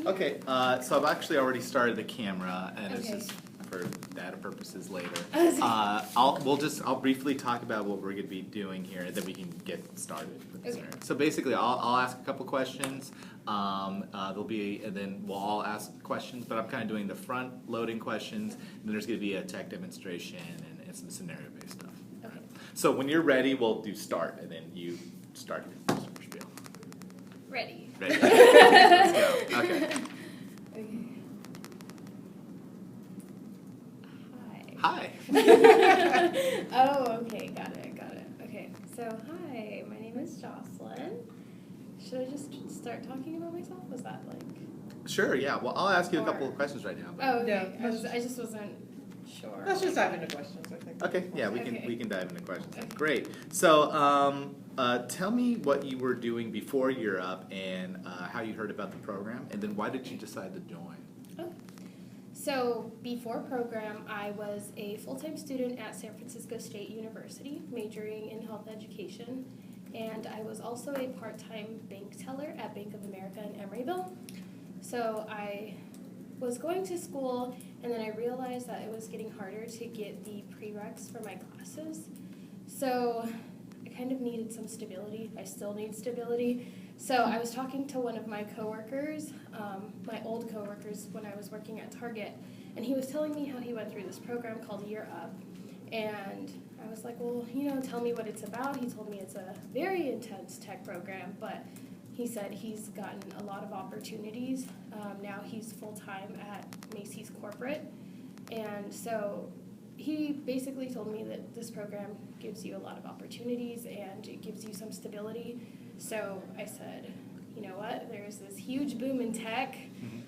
Okay, so I've actually already started the camera, and it's Okay. just for data purposes later. Okay. I'll briefly talk about what we're going to be doing here, and then we can get started with this. Okay. So basically, I'll ask a couple questions. There'll be, and then we'll all ask questions. But I'm kind of doing the front loading questions. And then there's going to be a tech demonstration and some scenario based stuff. Okay. So when you're ready, we'll do start, and then you start your spiel. Ready. Ready? Let's go. Okay. Okay. Hi. Oh, okay, got it. Okay, so hi, my name is Jocelyn. Should I just start talking about myself? Was that like? Sure. Yeah. Well, I'll ask you a couple of questions right now. Oh, okay. Yeah, I just wasn't sure. Let's just dive into questions, I think. Okay, yeah, we Okay. can dive into questions. Okay. Great. So, tell me what you were doing before Year Up and how you heard about the program, and then why did you decide to join? Okay. So before program, I was a full-time student at San Francisco State University, majoring in health education, and I was also a part-time bank teller at Bank of America in Emeryville. So I was going to school, and then I realized that it was getting harder to get the prereqs for my classes. So I kind of needed some stability. I still need stability. So I was talking to one of my coworkers, my old coworkers when I was working at Target, and he was telling me how he went through this program called Year Up. And I was like, well, tell me what it's about. He told me it's a very intense tech program, but he said he's gotten a lot of opportunities. Now he's full-time at Macy's Corporate. And so he basically told me that this program gives you a lot of opportunities and it gives you some stability. So I said, you know what, there's this huge boom in tech.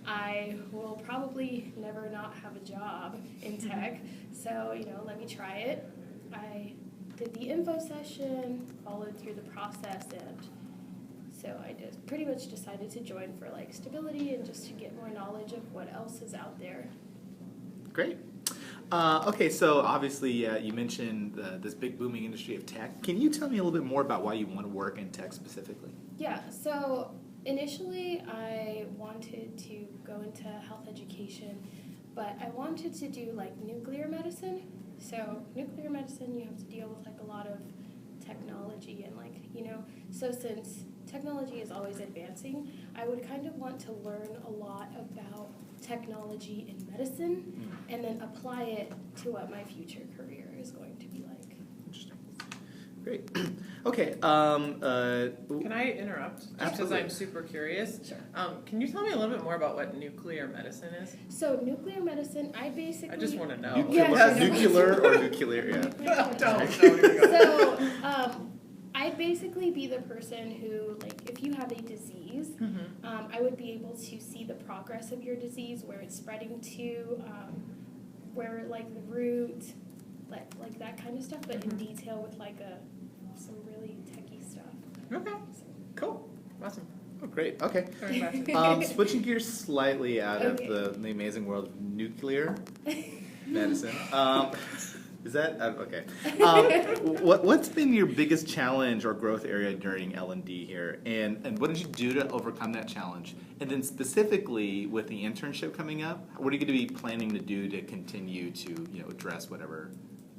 I will probably never not have a job in tech. So, let me try it. I did the info session, followed through the process, and so I just pretty much decided to join for like stability and just to get more knowledge of what else is out there. Great. Okay, so obviously you mentioned this big booming industry of tech. Can you tell me a little bit more about why you want to work in tech specifically? Yeah, so initially I wanted to go into health education, but I wanted to do like nuclear medicine. So nuclear medicine, you have to deal with like a lot of technology and so since technology is always advancing, I would kind of want to learn a lot about technology in medicine and then apply it to what my future career is going to be like. Interesting. Great. Okay. Can I interrupt? Just because Absolutely. I'm super curious. Sure. Can you tell me a little bit more about what nuclear medicine is? So nuclear medicine, I basically... I just want to know. Nuclear or nuclear? Yeah. Don't. So, I'd basically be the person who, like, if you have a disease, I would be able to see the progress of your disease, where it's spreading to, where, like, the root, like that kind of stuff, but in detail with, like, some really techie stuff. Okay. So, Cool. Awesome. Oh, great. Okay. Sorry, back to Switching gears slightly out Okay. of the amazing world of nuclear medicine. Is that okay? What's been your biggest challenge or growth area during L&D here, and what did you do to overcome that challenge? And then specifically with the internship coming up, what are you going to be planning to do to continue to address whatever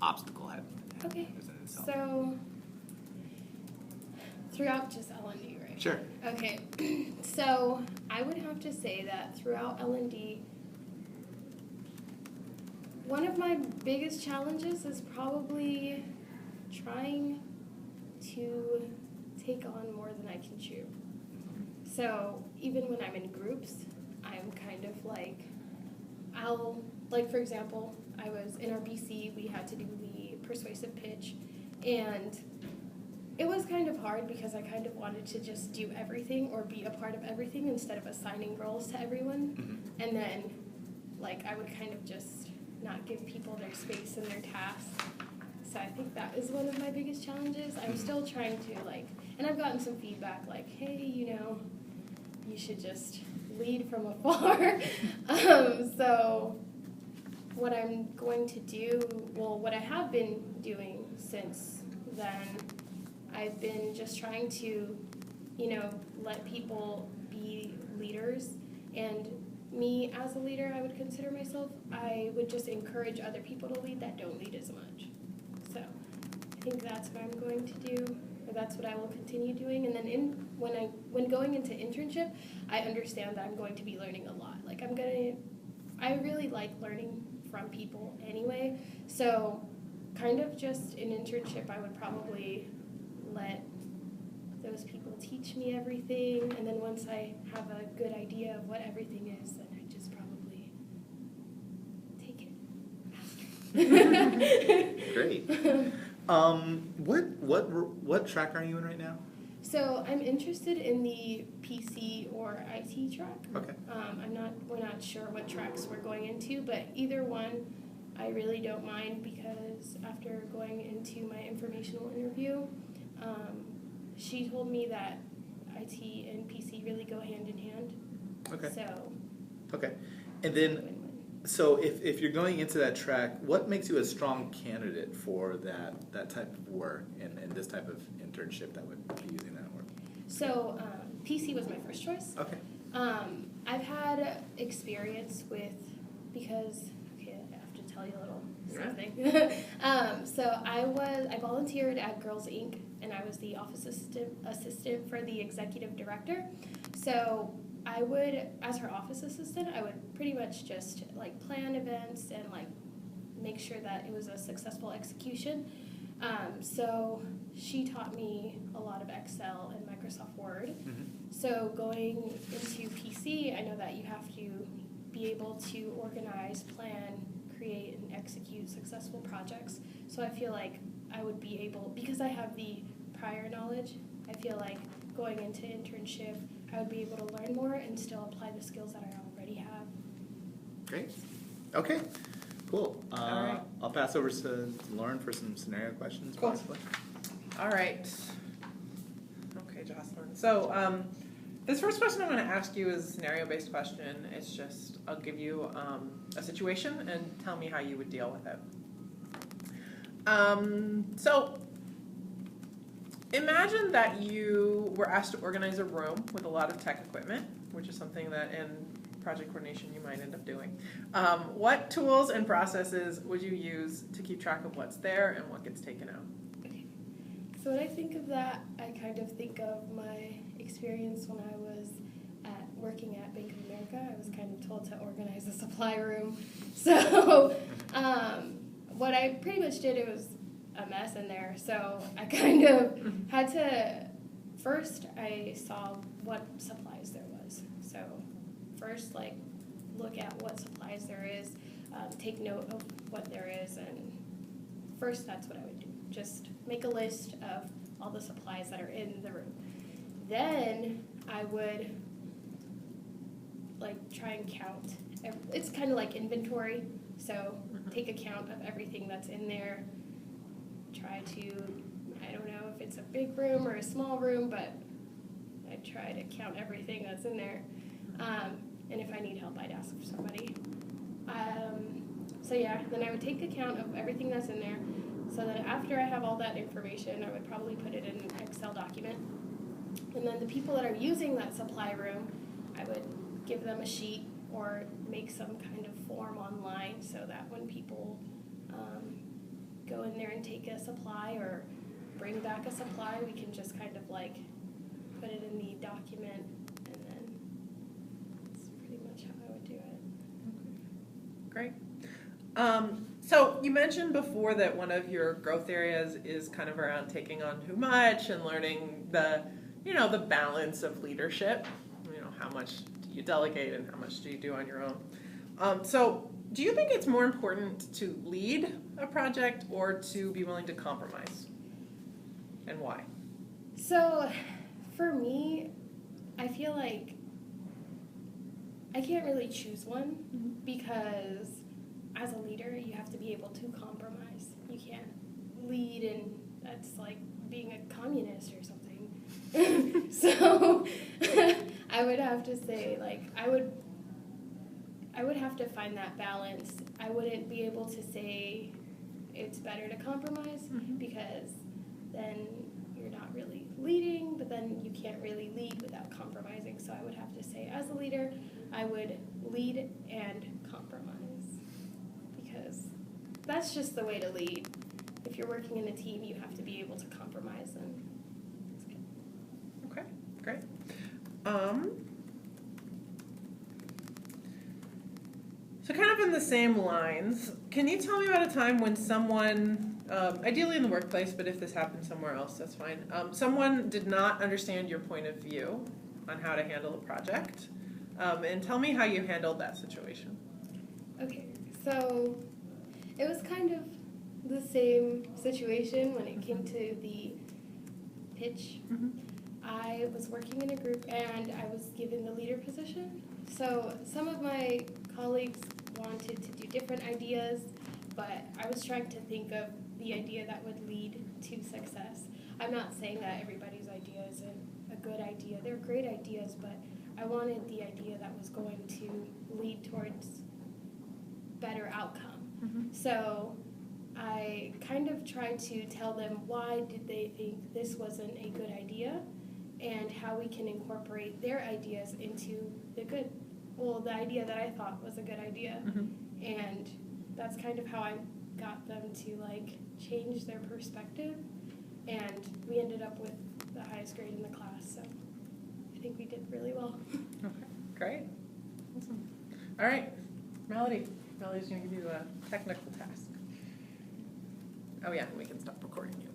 obstacle had Okay. presented itself? So, throughout just L&D, right? Sure. Okay, so I would have to say that throughout L&D, one of my biggest challenges is probably trying to take on more than I can chew. So even when I'm in groups, I'm kind of like, for example, I was in our BC, we had to do the persuasive pitch, and it was kind of hard because I kind of wanted to just do everything or be a part of everything instead of assigning roles to everyone. And then, I would kind of just not give people their space and their tasks. So I think that is one of my biggest challenges. I'm still trying to, and I've gotten some feedback hey, you should just lead from afar. So what I'm going to do, what I have been doing since then, I've been just trying to, let people be leaders And me as a leader, I would consider myself, I would just encourage other people to lead that don't lead as much. So I think that's what I'm going to do, or that's what I will continue doing. And then when going into internship, I understand that I'm going to be learning a lot. Like I really like learning from people anyway. So kind of just in internship, I would probably let those people teach me everything, and then once I have a good idea of what everything is, then I just probably take it. Great. What track are you in right now? So I'm interested in the PC or IT track. Okay. We're not sure what tracks we're going into, but either one I really don't mind, because after going into my informational interview, she told me that IT and PC really go hand in hand. Okay. So Okay. And then, win-win. so if you're going into that track, what makes you a strong candidate for that type of work and this type of internship that would be using that work? So PC was my first choice. Okay. I've had experience with, because, okay, I have to tell you a little something. So I volunteered at Girls Inc., and I was the office assistant for the executive director. So I would, as her office assistant, I would pretty much just like plan events and like make sure that it was a successful execution. So she taught me a lot of Excel and Microsoft Word. Mm-hmm. So going into PC, I know that you have to be able to organize, plan, create, and execute successful projects. So I feel like I would be able, because I have the prior knowledge, I feel like going into internship, I would be able to learn more and still apply the skills that I already have. Great. Okay. Cool. All right. I'll pass over to Lauren for some scenario questions, Cool. possibly. All right. Okay, Jocelyn. So this first question I'm going to ask you is a scenario-based question. It's just, I'll give you a situation and tell me how you would deal with it. So imagine that you were asked to organize a room with a lot of tech equipment, which is something that in project coordination you might end up doing. What tools and processes would you use to keep track of what's there and what gets taken out? So when I think of that, I kind of think of my experience when I was working at Bank of America. I was kind of told to organize a supply room. So what I pretty much did, it was a mess in there. So I kind of had to, first I saw what supplies there was. So first, like, look at what supplies there is, take note of what there is, and first that's what I would do. Just make a list of all the supplies that are in the room. Then I would try and count. It's kind of like inventory. So take account of everything that's in there. Try to, I don't know if it's a big room or a small room, but I try to count everything that's in there. And if I need help, I'd ask for somebody. So yeah, then I would take account of everything that's in there. So that after I have all that information, I would probably put it in an Excel document. And then the people that are using that supply room, I would give them a sheet or make some kind of form online so that when people go in there and take a supply or bring back a supply, we can just kind of like put it in the document, and then that's pretty much how I would do it. Great. So you mentioned before that one of your growth areas is kind of around taking on too much and learning the balance of leadership. How much do you delegate and how much do you do on your own? So do you think it's more important to lead a project or to be willing to compromise? And why? So for me, I feel like I can't really choose one because as a leader, you have to be able to compromise. You can't lead and that's like being a communist or something. So I would have to say, I would have to find that balance. I wouldn't be able to say it's better to compromise because then you're not really leading, but then you can't really lead without compromising. So I would have to say, as a leader, I would lead and compromise, because that's just the way to lead. If you're working in a team, you have to be able to compromise, and it's good. Okay, great. So kind of in the same lines, can you tell me about a time when someone, ideally in the workplace, but if this happened somewhere else, that's fine, someone did not understand your point of view on how to handle a project, and tell me how you handled that situation. Okay, so it was kind of the same situation when it came to the pitch. I was working in a group and I was given the leader position. So some of my colleagues wanted to do different ideas, but I was trying to think of the idea that would lead to success. I'm not saying that everybody's idea isn't a good idea. They're great ideas, but I wanted the idea that was going to lead towards better outcome. So I kind of tried to tell them why did they think this wasn't a good idea, and how we can incorporate their ideas into the idea that I thought was a good idea. And that's kind of how I got them to like change their perspective, and we ended up with the highest grade in the class, so I think we did really well. Okay, great. Awesome. All right, Melody. Melody's going to give you a technical task. Oh yeah, we can stop recording you.